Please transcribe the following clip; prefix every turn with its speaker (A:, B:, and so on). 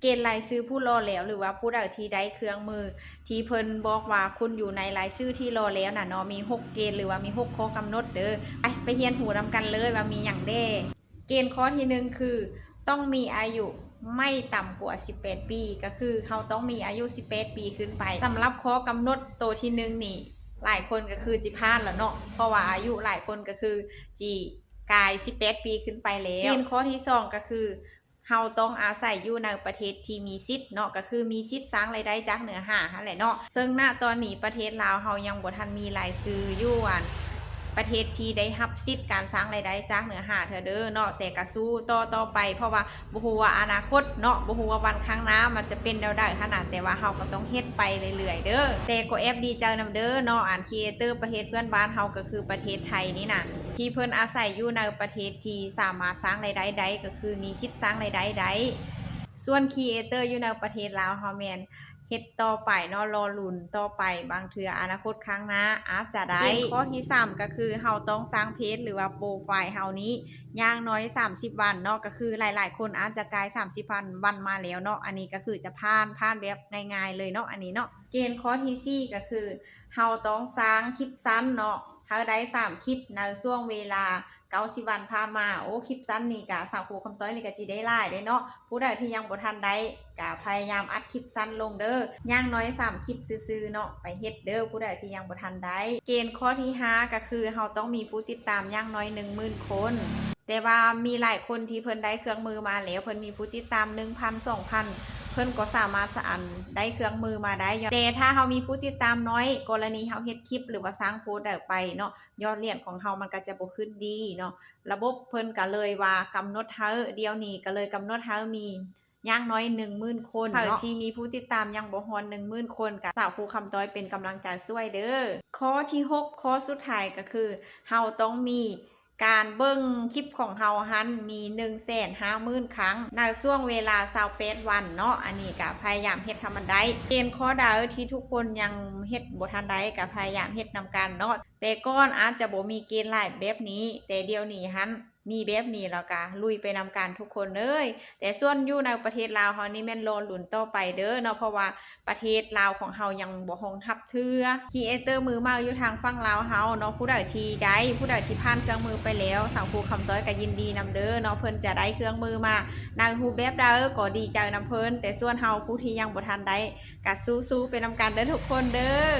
A: เกณฑ์รายชื่อผู้รอแล้วหรือว่าผู้ใดที่ได้เครื่องมือที่เพิ่นบอกว่าคุณอยู่ในรายชื่อที่รอแล้วน่ะเนาะมี6เกณฑ์หรือว่ามี6ข้อกำหนดเด้อไปเรียนหูนำกันเลยว่ามีหยังแน่เกณฑ์ข้อที่1คือต้องมีอายุไม่ต่ำกว่า18ปีก็คือเขาต้องมีอายุ18ปีขึ้นไปสำหรับข้อกำหนดตัวที่1นี่หลายคนก็คือจิพลาดแล้วเนาะเพราะว่าอายุหลายคนก็คือจีกาย18ปีขึ้นไปแล้วเกณฑ์ข้อที่2ก็คือเฮาต้องอาศัยอยู่ในประเทศที่มีสิทธิ์เนาะก็คือมีสิทธิ์สร้างรายได้จากเนื้อหาหั่นแหละเนาะซึ่งณตอนนี้ประเทศลาวเฮายังบ่ทันมีรายชื่ออยู่ประเทศที่ได้รับสิทธิ์การสร้างรายได้จากเนื้อหาเธอเด้อเนาะแต่ก็สู้ต่อไปเพราะว่าบ่ฮู้ว่าอนาคตเนาะบ่ฮู้ว่าวันข้างหน้ามันจะเป็นแนวใดขนาดแต่ว่าเฮาก็ต้องเฮ็ดไปเรื่อยๆเด้อแต่ก็แอบดีใจนำเด้อเนาะครีเอเตอร์ประเทศเพื่อนบ้านเฮาก็คือประเทศไทยนี่น่ะที่เพิ่นอาศัยอยู่ในประเทศที่สามารถสร้างรายได้ได้ก็คือมีสิทธิ์สร้างรายได้ได้ส่วนครีเอเตอร์อยู่ในประเทศลาวเฮาแม่นเฮ็ดต่อไปเนาะรอลุ้นต่อไปบางเทื่ออนาคตข้างหน้าอาจจะได้ข้อที่3ก็คือเฮาต้องสร้างเพจหรือว่าโปรไฟล์เฮานี้อย่างน้อย30วันเนาะก็คือหลายๆคนอาจจะกลาย30วันมาแล้วเนาะอันนี้ก็คือจะผ่านแบบง่ายๆเลยเนาะอันนี้เนาะเกณฑ์ข้อที่4ก็คือเฮาต้องสร้างคลิปสั้นเนาะถ้าได้3คลิปในช่วงเวลา90วันผ่านมาโอ้คลิปสั้นนี่ก็สาวครูคำต้อยนี่ก็สิได้หลายเด้เนาะผู้ใดที่ยังบ่ทันได้ก็พยายามอัดคลิปสั้นลงเด้อย่างน้อย3คลิปซื่อๆเนาะไปเฮ็ดเด้อผู้ใดที่ยังบ่ทันได้เกณฑ์ข้อที่5ก็คือเฮาต้องมีผู้ติดตามอย่างน้อย 10,000 คนแต่ว่ามีหลายคนที่เพิ่นได้เครื่องมือมาแล้วเพิ่นมีผู้ติดตาม 1,000 2,000เพิ่นก็สามารถได้เครื่องมือมาได้แต่ถ้าเฮามีผู้ติดตามน้อยกรณีเฮาเฮ็ดคลิปหรือว่าสร้างโพสต์ได้ไปเนาะยอดเรียนของเฮามันก็จะบ่ขึ้นดีเนาะระบบเพิ่นก็เลยว่ากำหนดเฮาเดี๋ยวนี้ก็เลยกำหนดเฮามีอย่างน้อย 10,000 คนเนาะที่มีผู้ติดตามยังบ่ฮอด 10,000 คนก็สาวครูคำต้อยเป็นกำลังใจช่วยเด้อข้อที่6ข้อสุดท้ายก็คือเฮาต้องมีการเบิ่งคลิปของเฮาหันมี 150,000 ครั้งในช่วงเวลา28วันเนาะอันนี้ก็พยายามเฮ็ดให้มันได้เกณฑ์ข้อใดที่ทุกคนยังเฮ็ดบ่ทันได้ก็พยายามเฮ็ดนำกันเนาะแต่ก่อนอาจจะบ่มีเกณฑ์หลายแบบนี้แต่เดี๋ยวนี้หันมีแบบนี้แล้วก็ลุยไปนำกันทุกคนเลยแต่ส่วนอยู่ในประเทศลาวเฮานี่แม่นรอลุ้นต่อไปเด้อเนาะเพราะว่าประเทศลาวของเฮายังบ่รองรับเทื่อครีเอเตอร์มือใหม่อยู่ทางฝั่งลาวเฮาเนาะผู้ใดที่ได้ผู้ใดที่ผ่านเครื่องมือไปแล้วสังครูคำต้อยก็ยินดีนำเด้อเนาะเพิ่นจะได้เครื่องมือมานางรูปแบบใดก็ดีใจนำเพิ่นแต่ส่วนเฮาผู้ที่ยังบ่ทันได้ก็สู้ๆไปนำกันเด้อทุกคนเด้อ